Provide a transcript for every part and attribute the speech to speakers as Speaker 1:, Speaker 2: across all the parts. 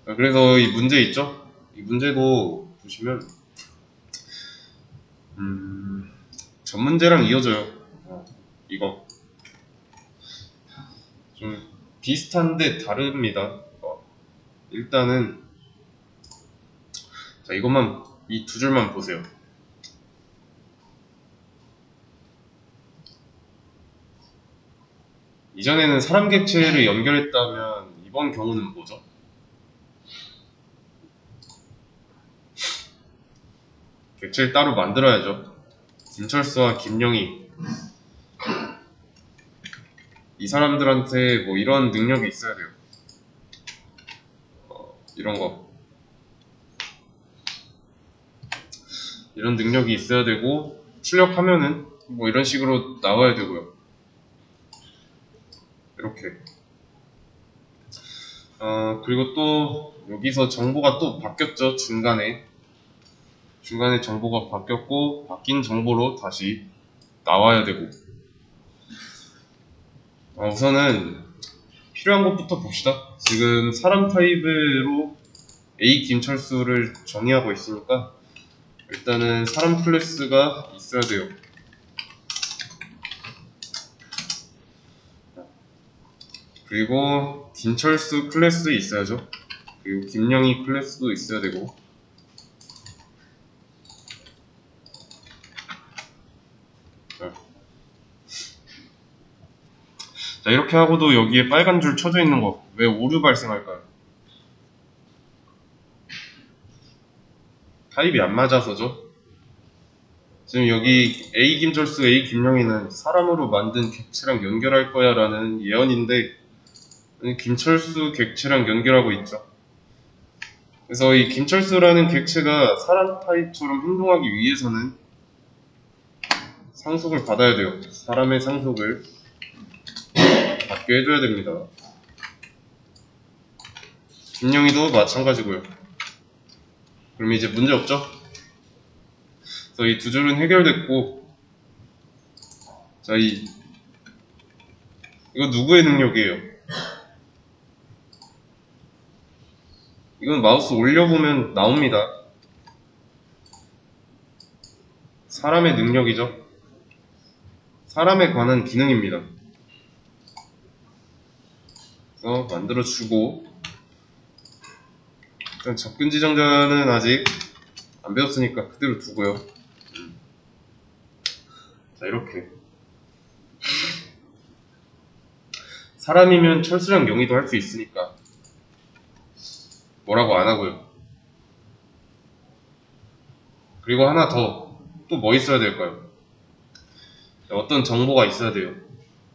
Speaker 1: 그래서 이 문제 있죠? 이 문제도 보시면 전 문제랑 이어져요. 이거 좀 비슷한데 다릅니다. 일단은 자, 이것만 이 두 줄만 보세요. 이전에는 사람 객체를 연결했다면 이번 경우는 뭐죠? 객체를 따로 만들어야죠. 김철수와 김영희 이 사람들한테 뭐 이런 능력이 있어야 돼요. 이런 거 이런 능력이 있어야 되고 출력하면은 뭐 이런 식으로 나와야 되고요. 이렇게 그리고 또 여기서 정보가 또 바뀌었죠. 중간에 정보가 바뀌었고 바뀐 정보로 다시 나와야 되고 우선은 필요한 것부터 봅시다. 지금 사람 타입으로 A 김철수를 정의하고 있으니까 일단은 사람 클래스가 있어야 돼요. 그리고 김철수 클래스 있어야죠. 그리고 김영희 클래스도 있어야 되고 자 이렇게 하고도 여기에 빨간 줄 쳐져 있는 거 왜 오류 발생할까요? 타입이 안 맞아서죠. 지금 여기 A 김철수, A 김영희는 사람으로 만든 객체랑 연결할 거야 라는 예언인데 김철수 객체랑 연결하고 있죠. 그래서 이 김철수라는 객체가 사람 타입처럼 행동하기 위해서는 상속을 받아야 돼요. 사람의 상속을 받게 해줘야 됩니다. 김영희도 마찬가지고요. 그럼 이제 문제 없죠? 그래서 이 두 줄은 해결됐고 자, 이거 누구의 능력이에요? 이건 마우스 올려보면 나옵니다. 사람의 능력이죠. 사람에 관한 기능입니다. 그래서 만들어주고 일단 접근 지정자는 아직 안 배웠으니까 그대로 두고요. 자 이렇게 사람이면 철수랑 영희도 할 수 있으니까 뭐라고 안 하고요. 그리고 하나 더 또 뭐 있어야 될까요? 자, 어떤 정보가 있어야 돼요.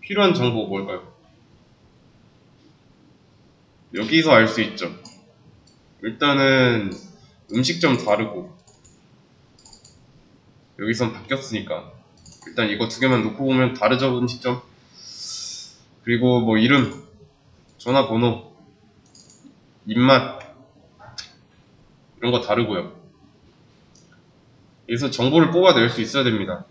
Speaker 1: 필요한 정보 뭘까요? 여기서 알 수 있죠. 일단은 음식점 다르고 여기선 바뀌었으니까 일단 이거 두 개만 놓고 보면 다르죠. 음식점 그리고 뭐 이름 전화번호 입맛 이런 거 다르고요. 여기서 정보를 뽑아낼 수 있어야 됩니다.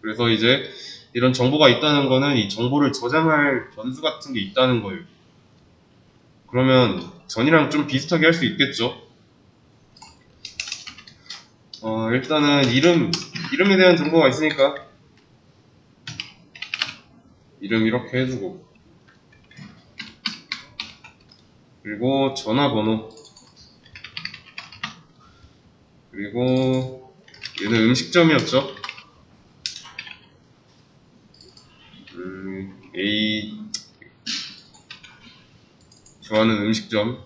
Speaker 1: 그래서 이제 이런 정보가 있다는 거는 이 정보를 저장할 변수 같은 게 있다는 거예요. 그러면 전이랑 좀 비슷하게 할 수 있겠죠. 일단은 이름에 대한 정보가 있으니까 이름 이렇게 해주고 그리고 전화번호 그리고 얘는 음식점이었죠. A 좋아하는 음식점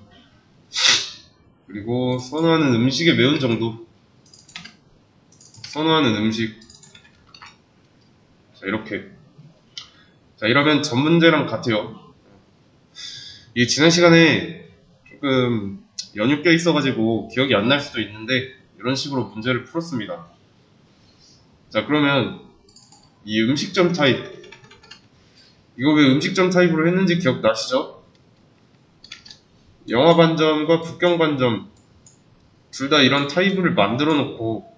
Speaker 1: 그리고 선호하는 음식의 매운 정도 선호하는 음식 자 이렇게 자 이러면 전 문제랑 같아요. 이게 지난 시간에 조금 연휴 껴 있어가지고 기억이 안 날 수도 있는데 이런 식으로 문제를 풀었습니다. 자 그러면 이 음식점 타입 이거 왜 음식점 타입으로 했는지 기억나시죠? 영화반점과 북경반점 둘 다 이런 타입을 만들어 놓고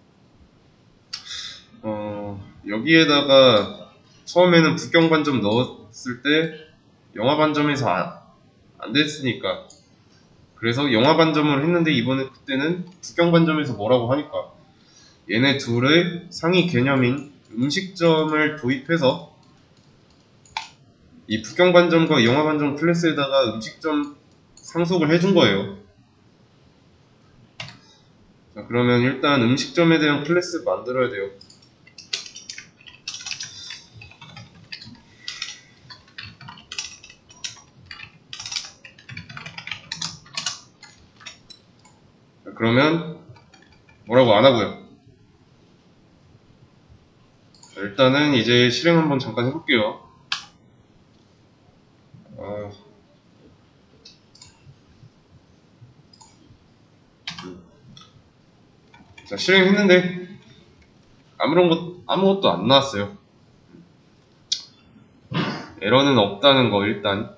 Speaker 1: 여기에다가 처음에는 북경반점 넣었을 때 영화반점에서 안 됐으니까 그래서 영화 반점을 했는데 이번에 그때는 국경 반점에서 뭐라고 하니까 얘네 둘의 상위 개념인 음식점을 도입해서 이 북경 반점과 영화 반점 클래스에다가 음식점 상속을 해준 거예요. 자, 그러면 일단 음식점에 대한 클래스 만들어야 돼요. 자, 그러면 뭐라고 안 하고요. 자, 일단은 이제 실행 한번 잠깐 해볼게요. 자, 실행했는데 아무것도 안 나왔어요. 에러는 없다는 거 일단.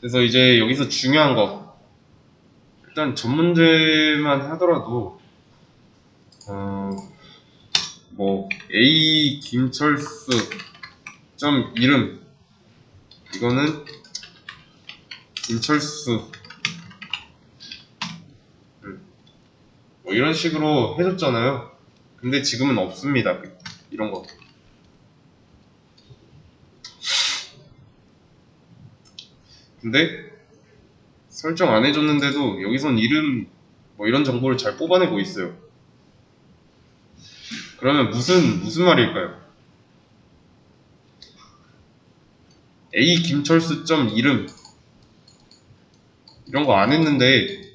Speaker 1: 그래서 이제 여기서 중요한 거, 일단 전문제만 하더라도 뭐 A 김철수 점 이름, 이거는 김철수 뭐 이런 식으로 해줬잖아요. 근데 지금은 없습니다. 이런 거. 근데 설정 안 해줬는데도 여기선 이름 뭐 이런 정보를 잘 뽑아내고 있어요. 그러면 무슨 말일까요? A 김철수 점 이름 이런 거 안 했는데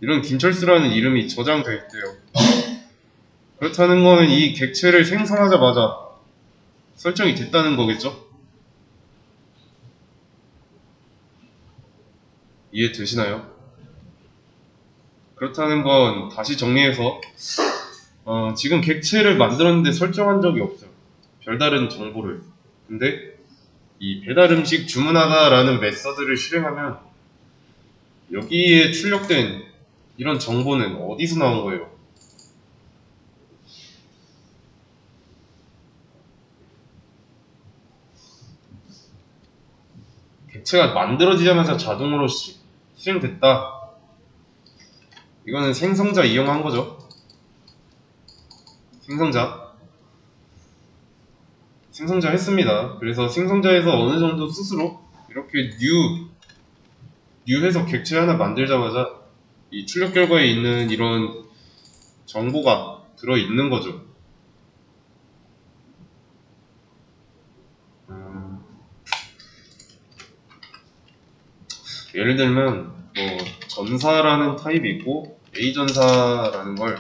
Speaker 1: 이런 김철수라는 이름이 저장돼 있대요. 그렇다는 거는 이 객체를 생성하자마자 설정이 됐다는 거겠죠? 이해되시나요? 그렇다는 건 다시 정리해서 지금 객체를 만들었는데 설정한 적이 없어요. 별다른 정보를. 근데 이 배달 음식 주문하다라는 메서드를 실행하면 여기에 출력된 이런 정보는 어디서 나온 거예요? 객체가 만들어지자마자 자동으로 실행됐다. 이거는 생성자 이용한 거죠. 생성자 했습니다. 그래서 생성자에서 어느 정도 스스로 이렇게 뉴해서 객체 하나 만들자마자 이 출력 결과에 있는 이런 정보가 들어있는 거죠. 예를 들면 뭐 전사라는 타입이 있고 A 전사라는 걸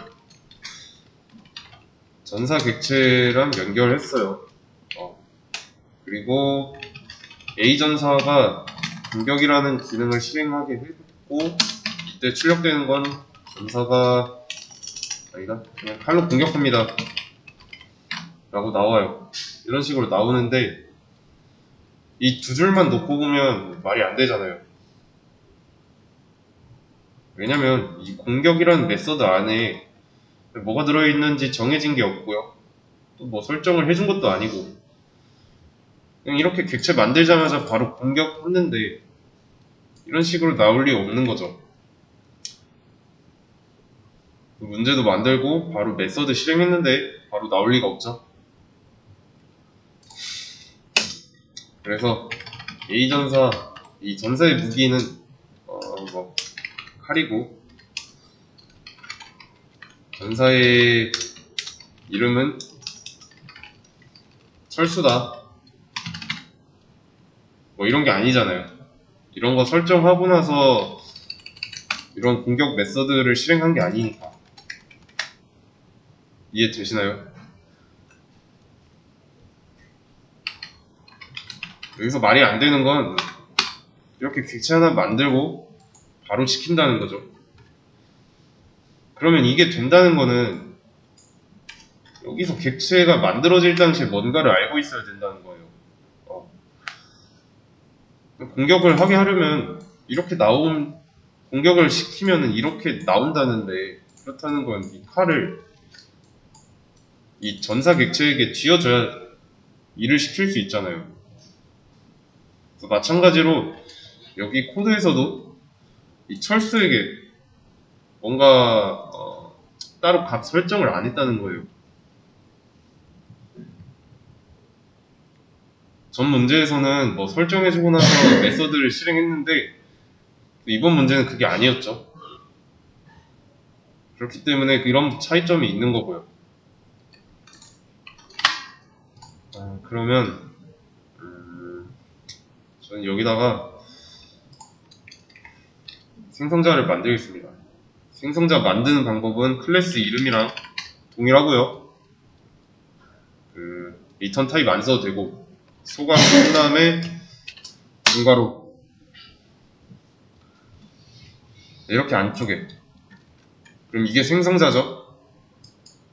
Speaker 1: 전사 객체랑 연결했어요. 그리고 A 전사가 공격이라는 기능을 실행하게 했고 이때 출력되는 건 전사가 아니다 그냥 칼로 공격합니다 라고 나와요. 이런 식으로 나오는데 이 두 줄만 놓고 보면 말이 안 되잖아요. 왜냐면 이 공격이라는 메서드 안에 뭐가 들어있는지 정해진 게 없고요. 또 뭐 설정을 해준 것도 아니고 그냥 이렇게 객체 만들자마자 바로 공격했는데 이런 식으로 나올 리 없는 거죠. 문제도 만들고 바로 메서드 실행했는데 바로 나올 리가 없죠. 그래서 A 전사, 이 전사의 무기는 뭐 칼이고 전사의 이름은 철수다. 뭐 이런 게 아니잖아요. 이런 거 설정하고 나서 이런 공격 메서드를 실행한 게 아니니까. 이해되시나요? 여기서 말이 안 되는 건 이렇게 객체 하나 만들고 바로 시킨다는 거죠. 그러면 이게 된다는 거는 여기서 객체가 만들어질 당시에 뭔가를 알고 있어야 된다는 거예요. 공격을 하게 하려면 이렇게 공격을 시키면은 이렇게 나온다는데 그렇다는 건 이 칼을 이 전사 객체에게 쥐어줘야 일을 시킬 수 있잖아요. 그래서 마찬가지로 여기 코드에서도 이 철수에게 뭔가 따로 값 설정을 안 했다는 거예요. 전 문제에서는 뭐 설정해주고 나서 메서드를 실행했는데 이번 문제는 그게 아니었죠. 그렇기 때문에 이런 차이점이 있는 거고요. 그러면 저는 여기다가 생성자를 만들겠습니다. 생성자 만드는 방법은 클래스 이름이랑 동일하고요. 리턴 타입 안 써도 되고 소괄호 한 다음에 중괄호 이렇게 안쪽에. 그럼 이게 생성자죠.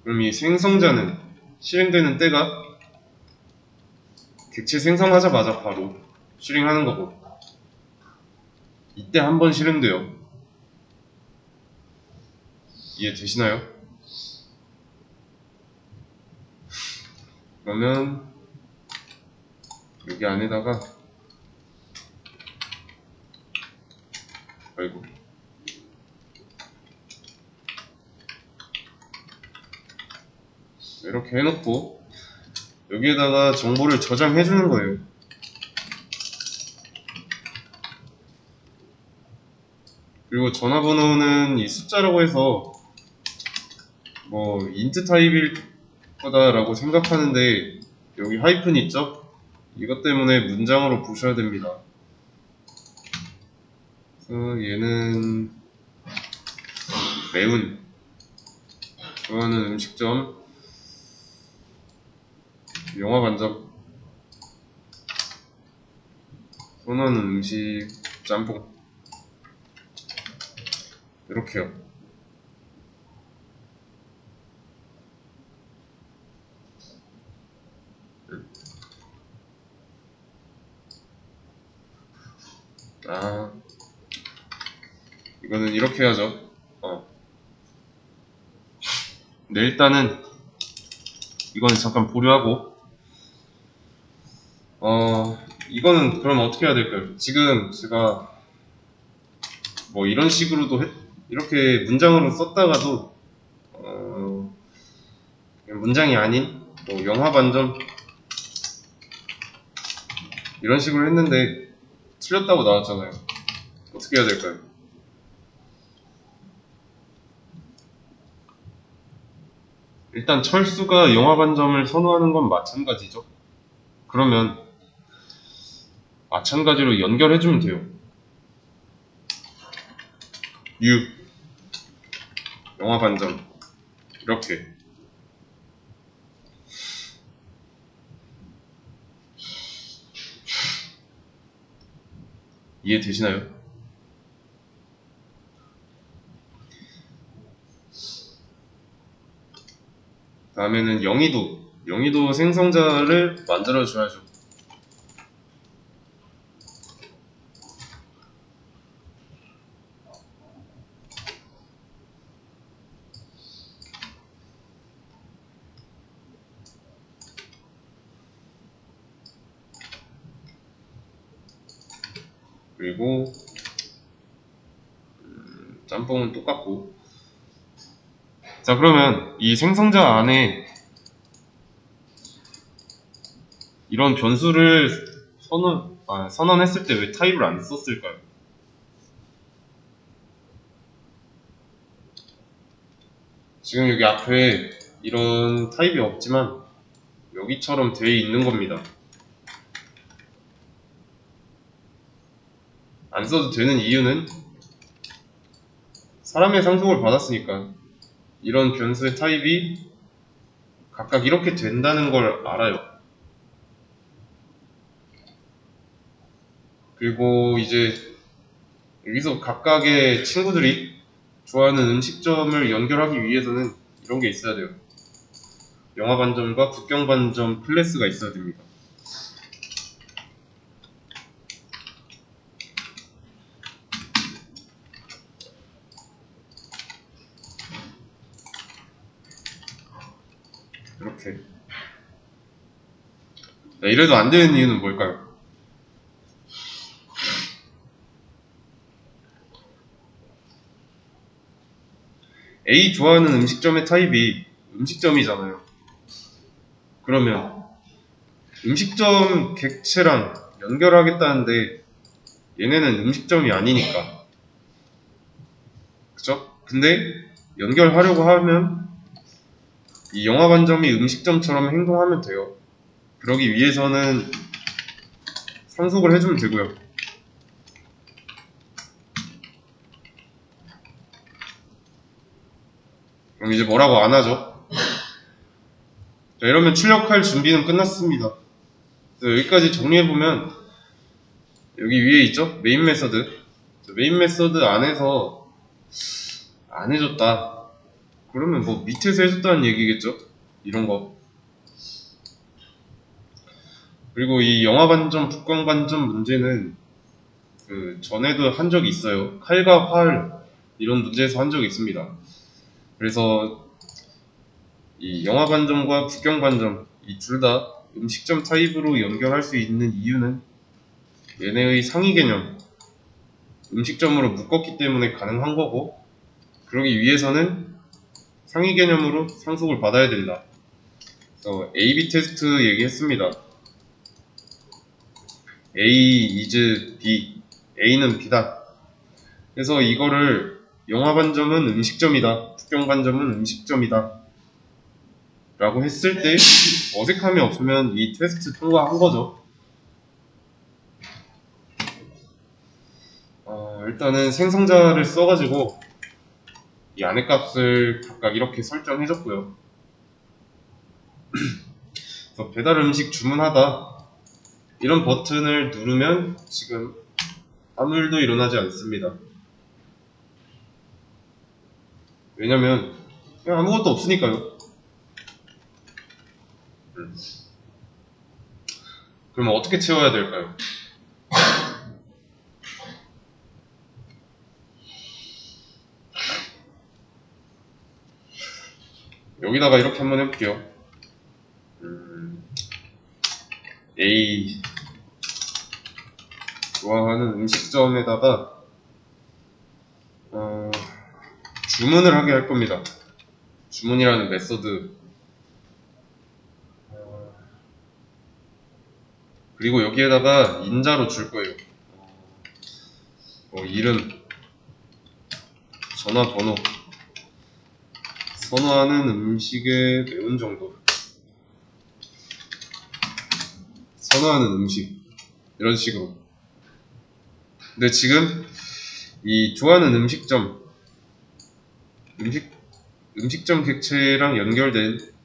Speaker 1: 그럼 이 생성자는 실행되는 때가 객체 생성하자마자 바로 실행하는 거고 이때 한 번 실행돼요. 이해되시나요? 그러면 여기 안에다가 아이고 이렇게 해놓고 여기에다가 정보를 저장해 주는 거예요. 그리고 전화번호는 이 숫자라고 해서 뭐 인트 타입일 거다라고 생각하는데 여기 하이픈 있죠? 이것 때문에 문장으로 보셔야 됩니다. 그래서 얘는 매운 좋아하는 음식점 영화 관점 선호하는 음식 짬뽕 이렇게요. 이거는 이렇게 해야죠. 네, 일단은 이거는 잠깐 보류하고 이거는 그럼 어떻게 해야 될까요? 지금 제가 뭐 이런 식으로도 이렇게 문장으로 썼다가도 문장이 아닌 뭐 영화 반점 이런 식으로 했는데 틀렸다고 나왔잖아요. 어떻게 해야 될까요? 일단 철수가 영화 반점을 선호하는 건 마찬가지죠. 그러면 마찬가지로 연결해주면 돼요. U 영화 반점 이렇게 이해되시나요? 다음에는 영희도 생성자를 만들어 줘야죠. 그리고 짬뽕은 똑같고. 자, 그러면 이 생성자 안에 이런 변수를 선언했을 때 왜 타입을 안 썼을까요? 지금 여기 앞에 이런 타입이 없지만 여기처럼 되어 있는 겁니다. 안 써도 되는 이유는 사람의 상속을 받았으니까 이런 변수의 타입이 각각 이렇게 된다는 걸 알아요. 그리고 이제 여기서 각각의 친구들이 좋아하는 음식점을 연결하기 위해서는 이런 게 있어야 돼요. 영화 반점과 국경 반점 클래스가 있어야 됩니다. 이렇게 자, 이래도 안 되는 이유는 뭘까요? A 좋아하는 음식점의 타입이 음식점이잖아요. 그러면 음식점 객체랑 연결하겠다는데 얘네는 음식점이 아니니까. 그쵸? 근데 연결하려고 하면 이 영화관점이 음식점처럼 행동하면 돼요. 그러기 위해서는 상속을 해주면 되고요. 그럼 이제 뭐라고 안 하죠? 자, 이러면 출력할 준비는 끝났습니다. 여기까지 정리해보면 여기 위에 있죠? 메인 메서드. 메인 메서드 안에서 안 해줬다. 그러면 뭐 밑에서 해줬다는 얘기겠죠? 이런 거. 그리고 이 영화 반점, 북광 반점 문제는 그 전에도 한 적이 있어요. 칼과 활 이런 문제에서 한 적이 있습니다. 그래서 이 영화 반점과 북경 반점 이 둘 다 음식점 타입으로 연결할 수 있는 이유는 얘네의 상위 개념 음식점으로 묶었기 때문에 가능한 거고 그러기 위해서는 상위 개념으로 상속을 받아야 된다. 그래서 A-B 테스트 얘기했습니다. A is B, A는 B다. 그래서 이거를 영화 반점은 음식점이다, 북경 반점은 음식점이다 라고 했을 때 어색함이 없으면 이 테스트 통과한 거죠. 일단은 생성자를 써가지고 이 안의 값을 각각 이렇게 설정해줬고요. 그래서 배달 음식 주문하다 이런 버튼을 누르면 지금 아무 일도 일어나지 않습니다. 왜냐면 그냥 아무것도 없으니까요. 그러면 어떻게 채워야 될까요? 여기다가 이렇게 한번 해볼게요. A 좋아하는 음식점에다가 주문을 하게 할 겁니다. 주문이라는 메서드 그리고 여기에다가 인자로 줄 거예요. 이름, 전화번호, 선호하는 음식의 매운 정도, 선호하는 음식 이런 식으로. 근데 지금 이 좋아하는 음식점 객체랑 연결된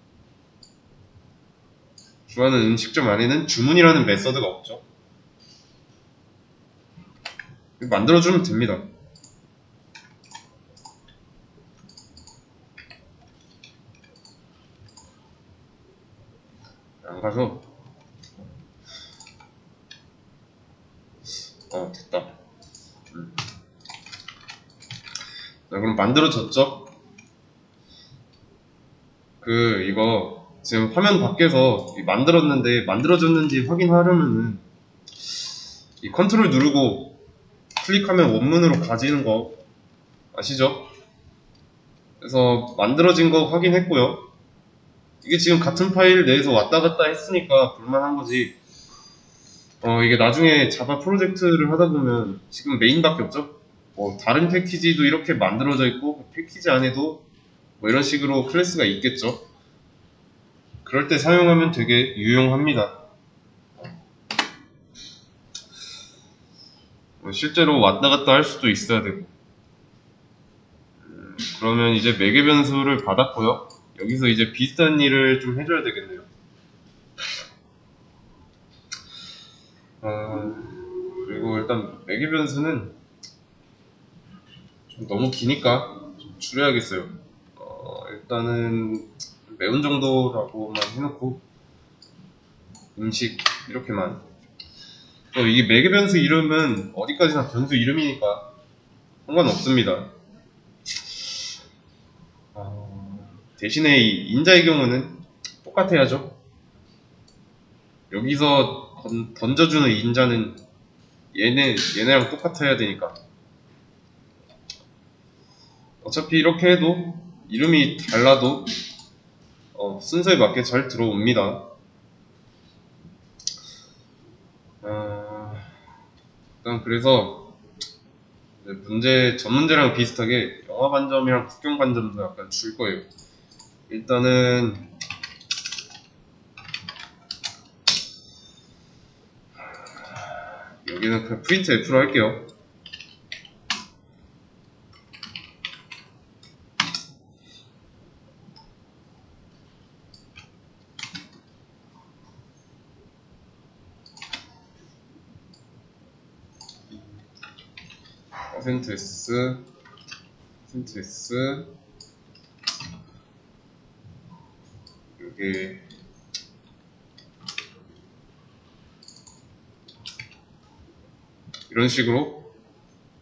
Speaker 1: 좋아하는 음식점 안에는 주문이라는 메서드가 없죠. 만들어주면 됩니다. 안 가서 됐다. 자, 그럼 만들어졌죠? 이거 지금 화면 밖에서 만들었는데 만들어졌는지 확인하려면은 이 컨트롤 누르고 클릭하면 원문으로 가지는 거 아시죠? 그래서 만들어진 거 확인했고요. 이게 지금 같은 파일 내에서 왔다 갔다 했으니까 볼만한 거지. 이게 나중에 자바 프로젝트를 하다 보면 지금 메인밖에 없죠? 다른 패키지도 이렇게 만들어져 있고 그 패키지 안에도 뭐 이런 식으로 클래스가 있겠죠? 그럴 때 사용하면 되게 유용합니다. 실제로 왔다 갔다 할 수도 있어야 되고. 그러면 이제 매개 변수를 받았고요. 여기서 이제 비슷한 일을 좀 해줘야 되겠네요. 그리고 일단 매개 변수는 좀 너무 기니까 좀 줄여야겠어요. 일단은 매운 정도라고만 해놓고 음식 이렇게만. 이게 매개 변수 이름은 어디까지나 변수 이름이니까 상관없습니다. 대신에 이 인자의 경우는 똑같아야죠. 여기서 던져주는 인자는 얘네랑 똑같아야 되니까. 어차피 이렇게 해도 이름이 달라도 순서에 맞게 잘 들어옵니다. 일단 그래서 전 문제랑 비슷하게 영화 반점이랑 국경 반점도 약간 줄 거예요. 일단은 여기는 그냥 프린트 F로 할게요. %S %S 여기 이런 식으로.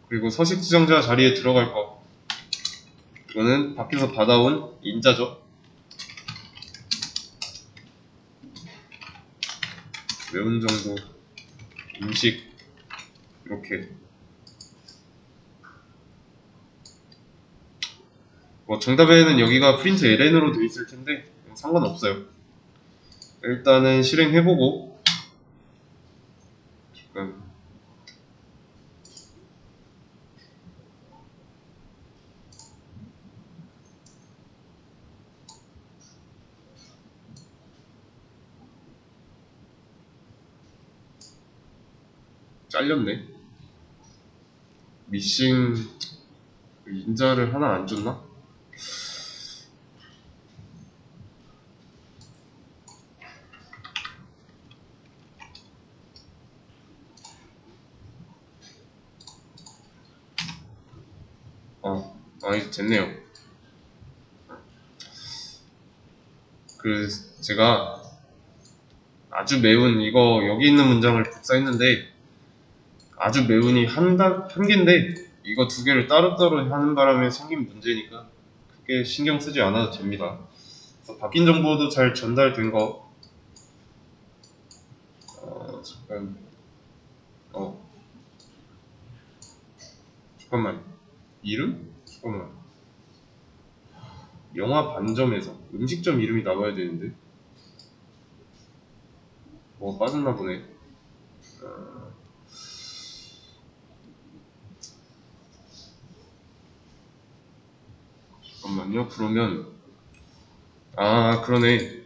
Speaker 1: 그리고 서식 지정자 자리에 들어갈 거, 이거는 밖에서 받아온 인자죠. 매운 정도, 음식, 이렇게. 뭐 정답에는 여기가 프린트 LN으로 되어 있을 텐데 상관없어요. 일단은 실행해보고. 잠깐. 잘렸네. 미싱 인자를 하나 안 줬나? 이제 됐네요. 제가 아주 매운 이거 여기 있는 문장을 복사했는데, 아주 매운이 한 개인데 이거 두 개를 따로따로 하는 바람에 생긴 문제니까 크게 신경 쓰지 않아도 됩니다. 그래서 바뀐 정보도 잘 전달된 거. 잠깐. 잠깐만. 이름? 잠깐만. 영화 반점에서 음식점 이름이 나와야 되는데 뭐가 빠졌나 보네. 잠깐만요. 그러면 그러네.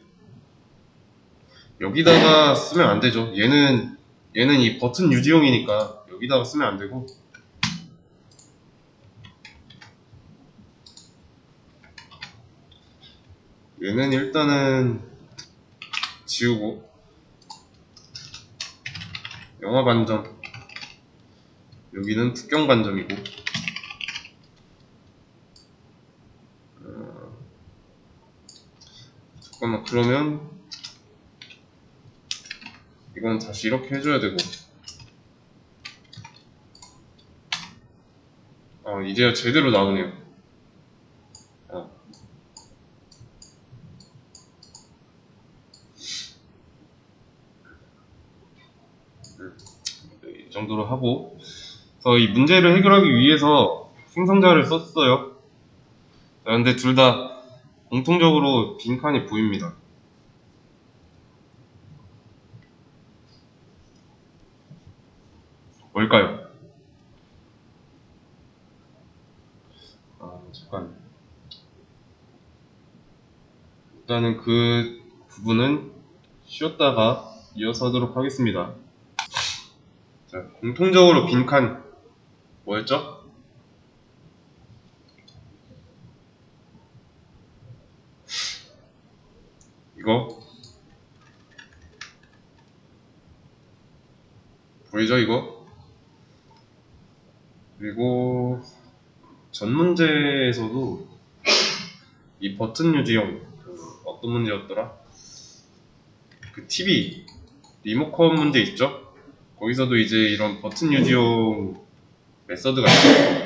Speaker 1: 여기다가 쓰면 안 되죠. 얘는 이 버튼 유지용이니까 여기다가 쓰면 안 되고, 얘는 일단은 지우고, 영화 반점, 여기는 국경 반점이고. 잠깐만. 그러면 이건 다시 이렇게 해줘야 되고. 이제야 제대로 나오네요. 이 정도로 하고, 그래서 이 문제를 해결하기 위해서 생성자를 썼어요. 근데 둘 다 공통적으로 빈칸이 보입니다. 뭘까요? 잠깐. 일단은 그 부분은 쉬었다가 이어서 하도록 하겠습니다. 자, 공통적으로 빈칸 뭐였죠? 이거 보이죠? 이거. 그리고 전 문제에서도 이 버튼 유지형, 어떤 문제였더라? 그 TV 리모컨 문제 있죠? 거기서도 이제 이런 버튼 유지용 메서드가 있어요.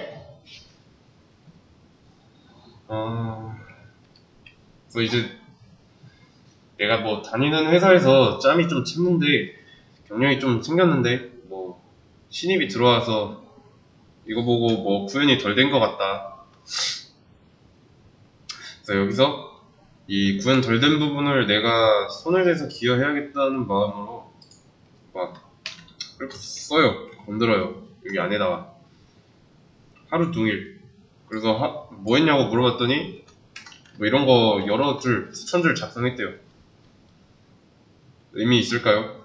Speaker 1: 그래서 이제 내가 뭐 다니는 회사에서 짬이 좀 찼는데 경력이 좀 생겼는데 뭐 신입이 들어와서 이거 보고 뭐 구현이 덜 된 것 같다. 그래서 여기서 이 구현 덜 된 부분을 내가 손을 대서 기여해야겠다는 마음으로 막 이렇게 써요. 건드려요. 여기 안에다가 하루 종일. 그래서 뭐 했냐고 물어봤더니 뭐 이런 거 여러 줄, 수천 줄 작성했대요. 의미 있을까요?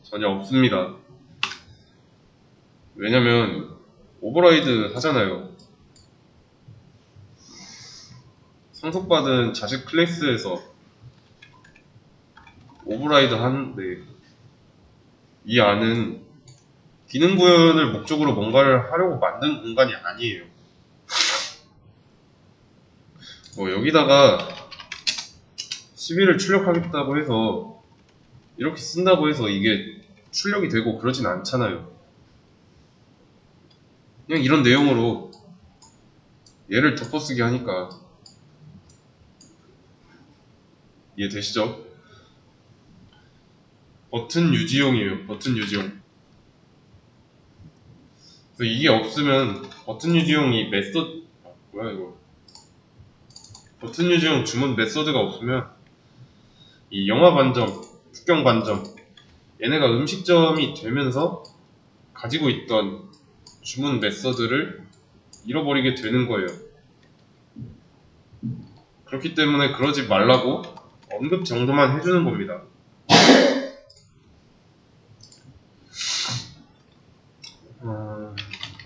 Speaker 1: 전혀 없습니다. 왜냐면 오버라이드 하잖아요. 상속받은 자식 클래스에서 오버라이드 하는데 이 안은 기능 구현을 목적으로 뭔가를 하려고 만든 공간이 아니에요. 뭐 여기다가 시비를 출력하겠다고 해서 이렇게 쓴다고 해서 이게 출력이 되고 그러진 않잖아요. 그냥 이런 내용으로 얘를 덮어쓰기 하니까 이해되시죠? 버튼 유지용이에요. 버튼 유지용. 그래서 이게 없으면 버튼 유지용이 메소드 뭐야 이거 버튼 유지용 주문 메소드가 없으면 이 영화 관점, 국경 관점 얘네가 음식점이 되면서 가지고 있던 주문 메소드를 잃어버리게 되는 거예요. 그렇기 때문에 그러지 말라고 언급 정도만 해주는 겁니다.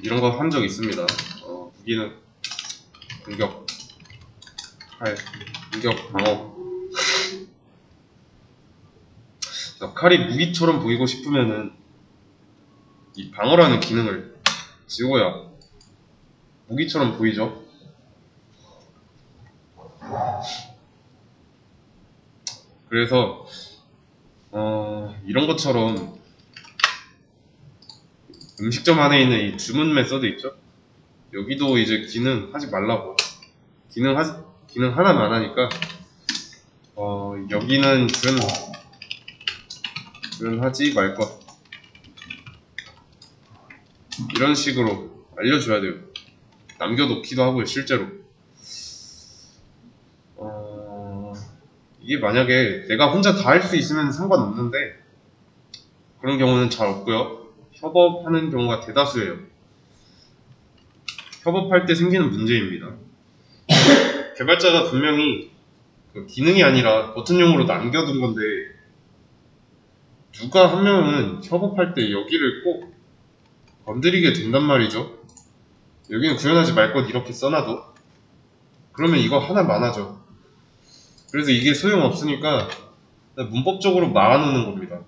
Speaker 1: 이런 거 한 적 있습니다. 무기는 공격, 칼, 공격, 방어. 칼이 무기처럼 보이고 싶으면은 이 방어라는 기능을 지워야 무기처럼 보이죠. 그래서 이런 것처럼 음식점 안에 있는 이 주문 메서드 있죠? 여기도 이제 기능 하지 말라고 기능 하나만 하니까 여기는 하지 말 것 이런 식으로 알려줘야 돼요. 남겨놓기도 하고요. 실제로 이게 만약에 내가 혼자 다 할 수 있으면 상관없는데 그런 경우는 잘 없고요. 협업하는 경우가 대다수예요. 협업할 때 생기는 문제입니다. 개발자가 분명히 그 기능이 아니라 버튼용으로 남겨둔 건데 누가 한 명은 협업할 때 여기를 꼭 건드리게 된단 말이죠. 여기는 구현하지 말 것 이렇게 써놔도 그러면 이거 하나만 하죠. 그래서 이게 소용없으니까 문법적으로 막아놓는 겁니다.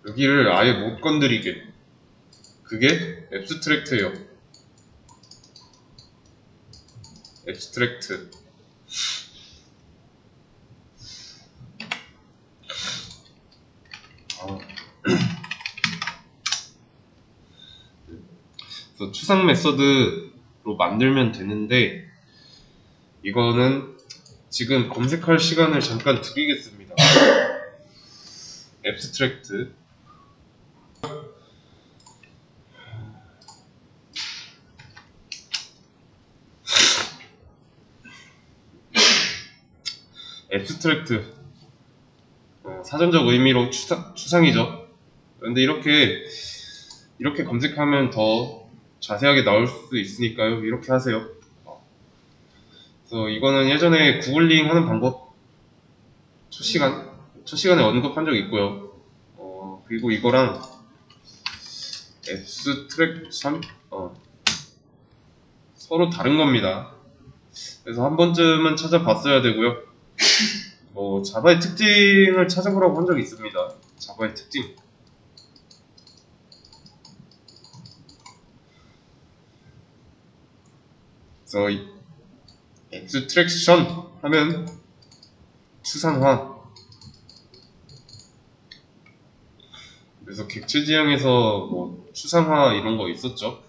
Speaker 1: 여기를 아예 못 건드리게. 그게 앱스트랙트예요. 앱스트랙트. 그래서 추상 메서드로 만들면 되는데 이거는 지금 검색할 시간을 잠깐 드리겠습니다. 앱스트랙트. 앱스트랙트. 사전적 의미로 추상이죠. 그런데 이렇게 검색하면 더 자세하게 나올 수 있으니까요. 이렇게 하세요. 그래서 이거는 예전에 구글링 하는 방법 첫 시간에 언급한 적 있고요. 그리고 이거랑 앱스트랙션 서로 다른 겁니다. 그래서 한 번쯤은 찾아봤어야 되고요. 자바의 특징을 찾아보라고 한 적이 있습니다. 자바의 특징. 그래서 앱스트랙션 하면 추상화. 그래서 객체 지향에서 추상화 이런 거 있었죠.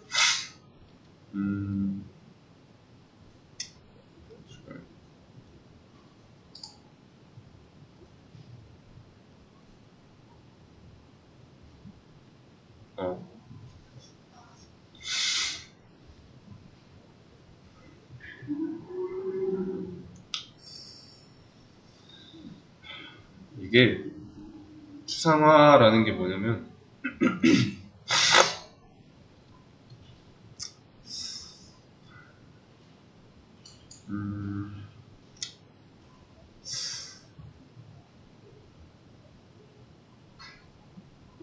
Speaker 1: 이게 추상화라는 게 뭐냐면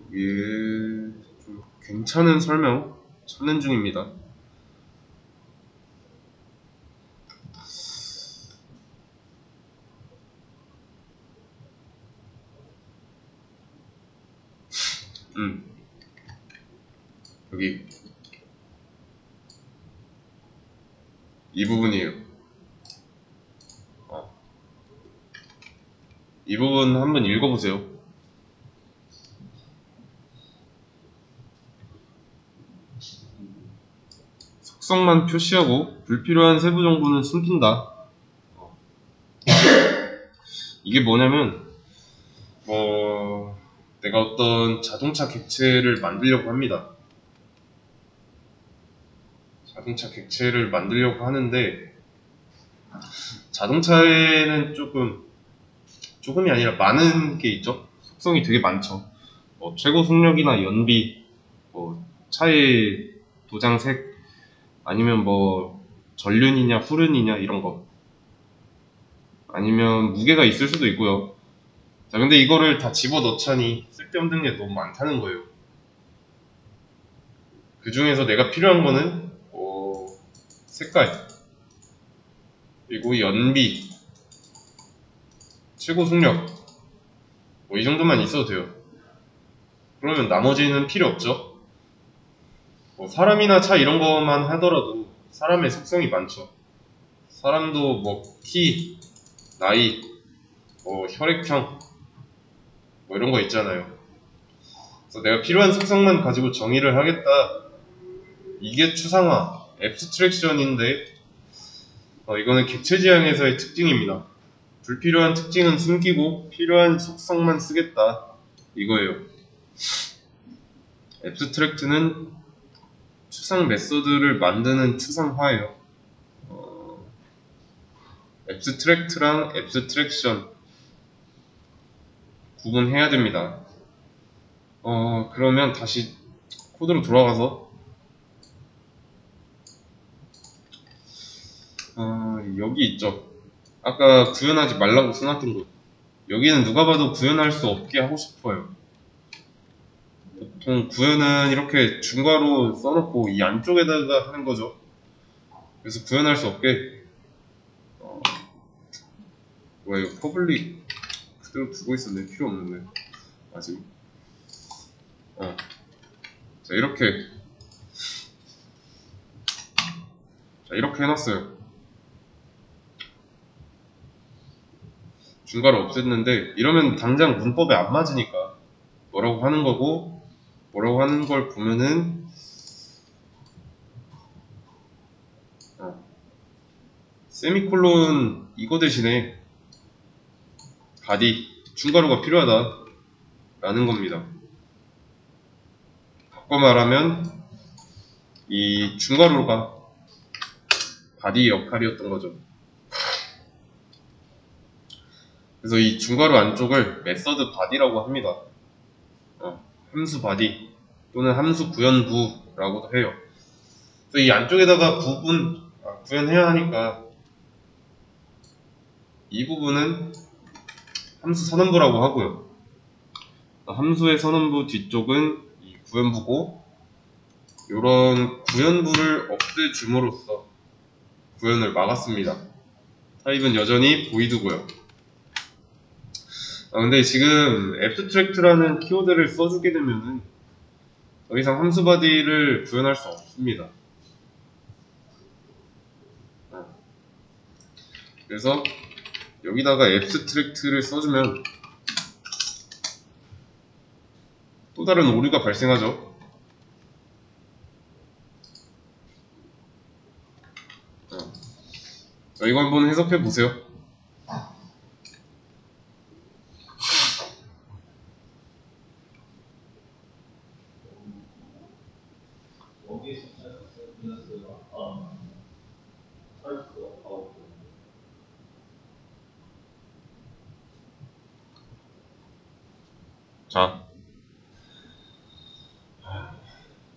Speaker 1: 이게 좀 괜찮은 설명 찾는 중입니다. 여기 이 부분이에요. 이 부분 한번 읽어보세요. 속성만 표시하고 불필요한 세부 정보는 숨긴다. 이게 뭐냐면 내가 어떤 자동차 객체를 만들려고 합니다. 자동차 객체를 만들려고 하는데 자동차에는 조금이 아니라 많은 게 있죠. 속성이 되게 많죠. 최고 속력이나 연비, 차의 도장색, 아니면 전륜이냐 후륜이냐 이런 거, 아니면 무게가 있을 수도 있고요. 자, 근데 이거를 다 집어넣자니 쓸데없는 게 너무 많다는 거예요. 그 중에서 내가 필요한 거는 색깔, 그리고 연비, 최고 속력, 이 정도만 있어도 돼요. 그러면 나머지는 필요 없죠. 사람이나 차 이런 것만 하더라도 사람의 속성이 많죠. 사람도 키, 나이, 혈액형, 이런 거 있잖아요. 그래서 내가 필요한 속성만 가지고 정의를 하겠다. 이게 추상화, 앱스트랙션인데 이거는 객체 지향에서의 특징입니다. 불필요한 특징은 숨기고 필요한 속성만 쓰겠다. 이거예요. 앱스트랙트는 추상 메소드를 만드는 추상화예요. 앱스트랙트랑 앱스트랙션 구분해야 됩니다. 그러면 다시 코드로 돌아가서 여기 있죠. 아까 구현하지 말라고 써놨던 곳. 여기는 누가 봐도 구현할 수 없게 하고 싶어요. 보통 구현은 이렇게 중괄호 써놓고 이 안쪽에다가 하는 거죠. 그래서 구현할 수 없게 이거 퍼블릭 그대로 두고 있었네. 필요 없는데 아직. 자, 이렇게 해놨어요. 중괄호 없앴는데 이러면 당장 문법에 안 맞으니까 뭐라고 하는 거고, 뭐라고 하는 걸 보면은 세미콜론 이거 대신에 바디 중괄호가 필요하다 라는 겁니다. 바꿔 말하면 이 중괄호가 바디 역할이었던 거죠. 그래서 이 중괄호 안쪽을 메서드 바디라고 합니다. 함수 바디 또는 함수 구현부라고도 해요. 그래서 이 안쪽에다가 구현해야 하니까 이 부분은 함수 선언부라고 하고요. 함수의 선언부 뒤쪽은 이 구현부고, 이런 구현부를 없애줌으로써 구현을 막았습니다. 타입은 여전히 보이드고요. 근데 지금 abstract라는 키워드를 써주게 되면은 더 이상 함수 바디를 구현할 수 없습니다. 그래서 여기다가 abstract를 써주면 또 다른 오류가 발생하죠. 자, 이거 한번 해석해 보세요. 자,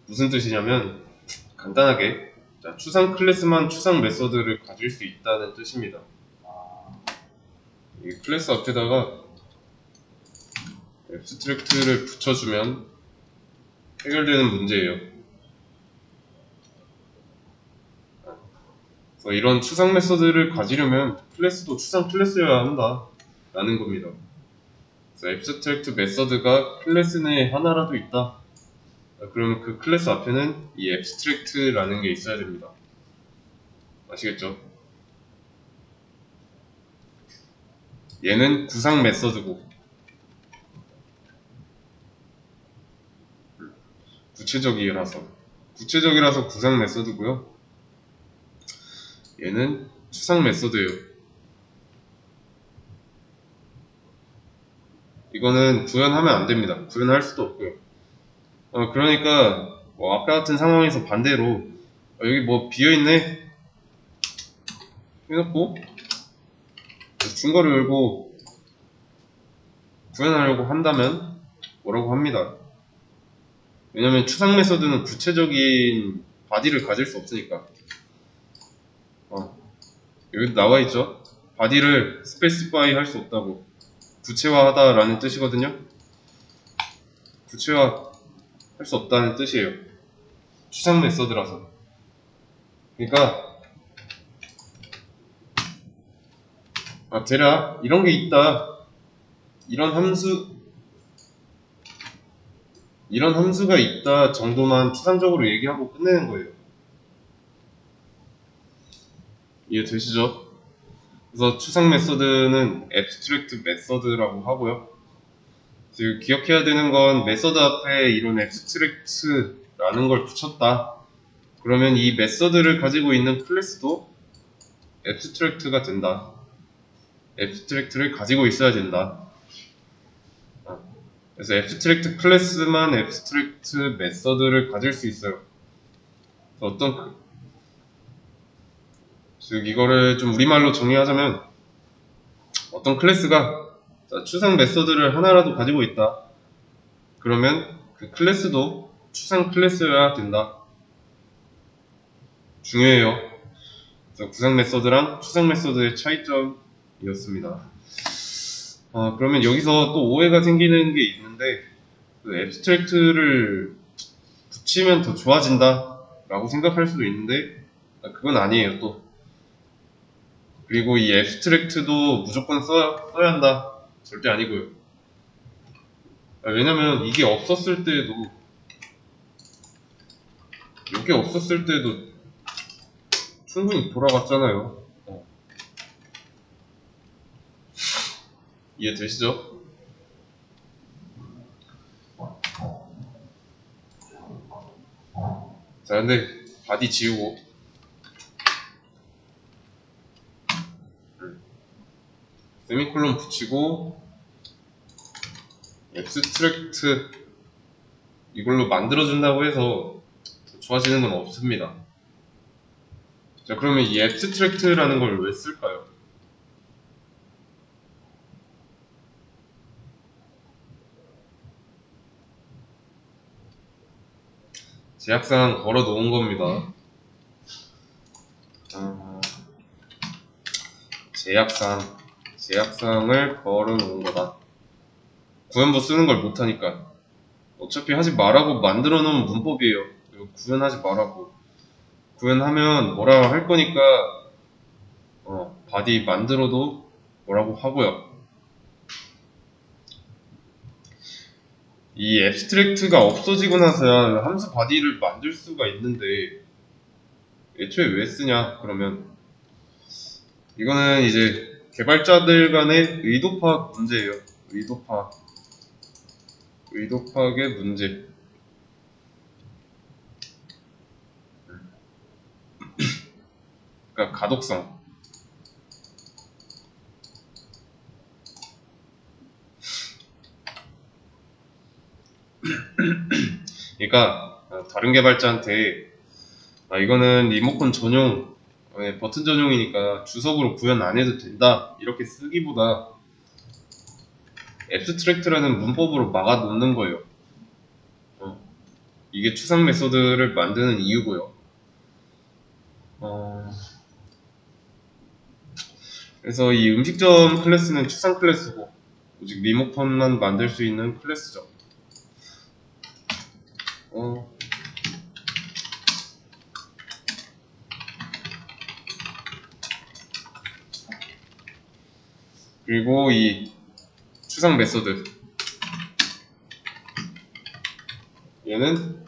Speaker 1: 무슨 뜻이냐면 간단하게 자, 추상 클래스만 추상 메서드를 가질 수 있다는 뜻입니다. 이 클래스 앞에다가 앱스트랙트를 붙여주면 해결되는 문제예요. 그래서 이런 추상 메서드를 가지려면 클래스도 추상 클래스여야 한다 라는 겁니다. 그래서 앱스트랙트 메서드가 클래스 내에 하나라도 있다. 그러면 그 클래스 앞에는 이 앱스트랙트라는 게 있어야 됩니다. 아시겠죠? 얘는 구상 메서드고 구체적이라서 구상 메서드고요. 얘는 추상 메서드예요. 이거는 구현하면 안 됩니다. 구현할 수도 없고요. 그러니까 뭐 아까 같은 상황에서 반대로 여기 뭐 비어있네 해놓고 중거를 열고 구현하려고 한다면 뭐라고 합니다. 왜냐면 추상 메서드는 구체적인 바디를 가질 수 없으니까. 여기 나와있죠. 바디를 스페시파이 할 수 없다고. 구체화하다 라는 뜻이거든요. 구체화 할 수 없다는 뜻이에요. 추상 메서드라서. 그러니까 대략 이런 게 있다. 이런 함수가 있다 정도만 추상적으로 얘기하고 끝내는 거예요. 이해되시죠? 그래서 추상 메서드는 앱스트랙트 메서드라고 하고요. 지금 기억해야 되는 건 메서드 앞에 이런 앱스트랙트라는 걸 붙였다. 그러면 이 메서드를 가지고 있는 클래스도 앱스트랙트가 된다. 앱스트랙트를 가지고 있어야 된다. 그래서 앱스트랙트 클래스만 앱스트랙트 메서드를 가질 수 있어요. 즉 이거를 좀 우리말로 정리하자면 어떤 클래스가 추상 메서드를 하나라도 가지고 있다. 그러면 그 클래스도 추상 클래스여야 된다. 중요해요. 그래서 구상 메서드랑 추상 메서드의 차이점이었습니다. 그러면 여기서 또 오해가 생기는 게 있는데 그 앱스트랙트를 붙이면 더 좋아진다 라고 생각할 수도 있는데 그건 아니에요 또. 그리고 이 앱스트랙트도 무조건 써야 한다 절대 아니고요. 왜냐면 이게 없었을 때도 충분히 돌아갔잖아요. 이해되시죠? 자, 근데 바디 지우고 세미콜론 붙이고 앱스트랙트 이걸로 만들어준다고 해서 좋아지는 건 없습니다. 자, 그러면 이 앱스트랙트라는 걸 왜 쓸까요? 제약상 걸어 놓은 겁니다. 제약상을 걸어 놓은 거다. 구현부 쓰는 걸 못하니까. 어차피 하지 말라고 만들어 놓은 문법이에요. 구현하지 말라고. 구현하면 뭐라 할 거니까 바디 만들어도 뭐라고 하고요. 이 앱스트랙트가 없어지고 나서야 함수 바디를 만들 수가 있는데 애초에 왜 쓰냐 그러면 이거는 이제 개발자들 간의 의도 파악 문제예요. 의도 파악의 문제. 그러니까 가독성. 그러니까 다른 개발자한테 이거는 리모컨 전용 버튼 전용이니까 주석으로 구현 안 해도 된다 이렇게 쓰기보다 앱스트랙트라는 문법으로 막아 놓는 거예요. 이게 추상 메소드를 만드는 이유고요. 그래서 이 음식점 클래스는 추상 클래스고 오직 리모컨만 만들 수 있는 클래스죠. 그리고 이 추상 메소드 얘는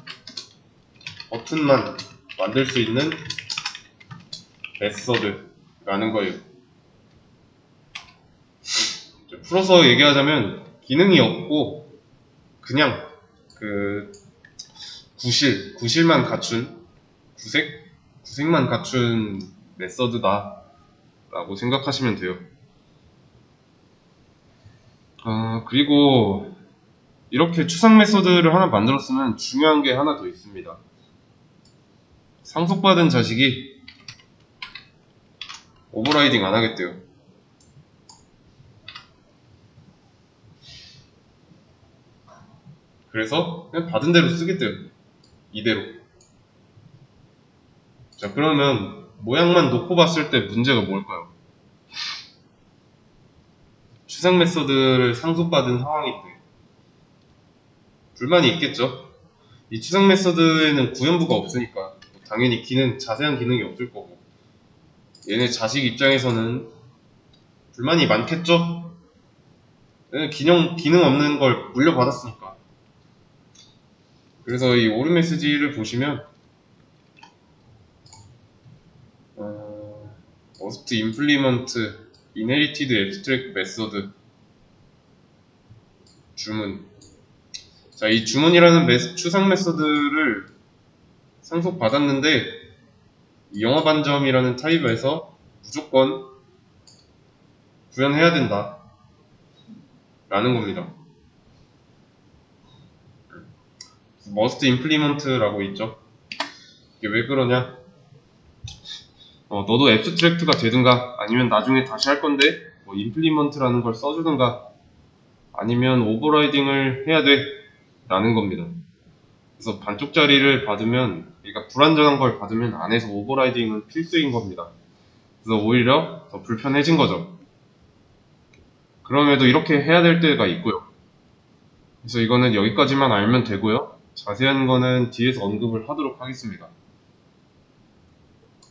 Speaker 1: 버튼만 만들 수 있는 메소드라는 거예요. 풀어서 얘기하자면 기능이 없고 그냥 그 구실만 갖춘 구색만 갖춘 메서드다 라고 생각하시면 돼요. 그리고 이렇게 추상 메서드를 하나 만들었으면 중요한 게 하나 더 있습니다. 상속받은 자식이 오버라이딩 안 하겠대요. 그래서 그냥 받은 대로 쓰겠대요. 이대로. 자, 그러면 모양만 놓고 봤을 때 문제가 뭘까요? 추상 메서드를 상속받은 상황인데 불만이 있겠죠? 이 추상 메서드에는 구현부가 없으니까 당연히 자세한 기능이 없을 거고 얘네 자식 입장에서는 불만이 많겠죠? 기능 없는 걸 물려받았으니까. 그래서 이 오류 메시지를 보시면 must implement inherited abstract method 주문. 자, 이 주문이라는 추상 메서드를 상속받았는데 이 영어 반점이라는 타입에서 무조건 구현해야 된다 라는 겁니다. must implement라고 있죠. 이게 왜 그러냐? 너도 앱스트랙트가 되든가 아니면 나중에 다시 할 건데 뭐 implement라는 걸 써주든가 아니면 오버라이딩을 해야 돼 라는 겁니다. 그래서 반쪽짜리를 받으면 그러니까 불완전한 걸 받으면 안에서 오버라이딩은 필수인 겁니다. 그래서 오히려 더 불편해진 거죠. 그럼에도 이렇게 해야 될 때가 있고요. 그래서 이거는 여기까지만 알면 되고요. 자세한 거는 뒤에서 언급을 하도록 하겠습니다.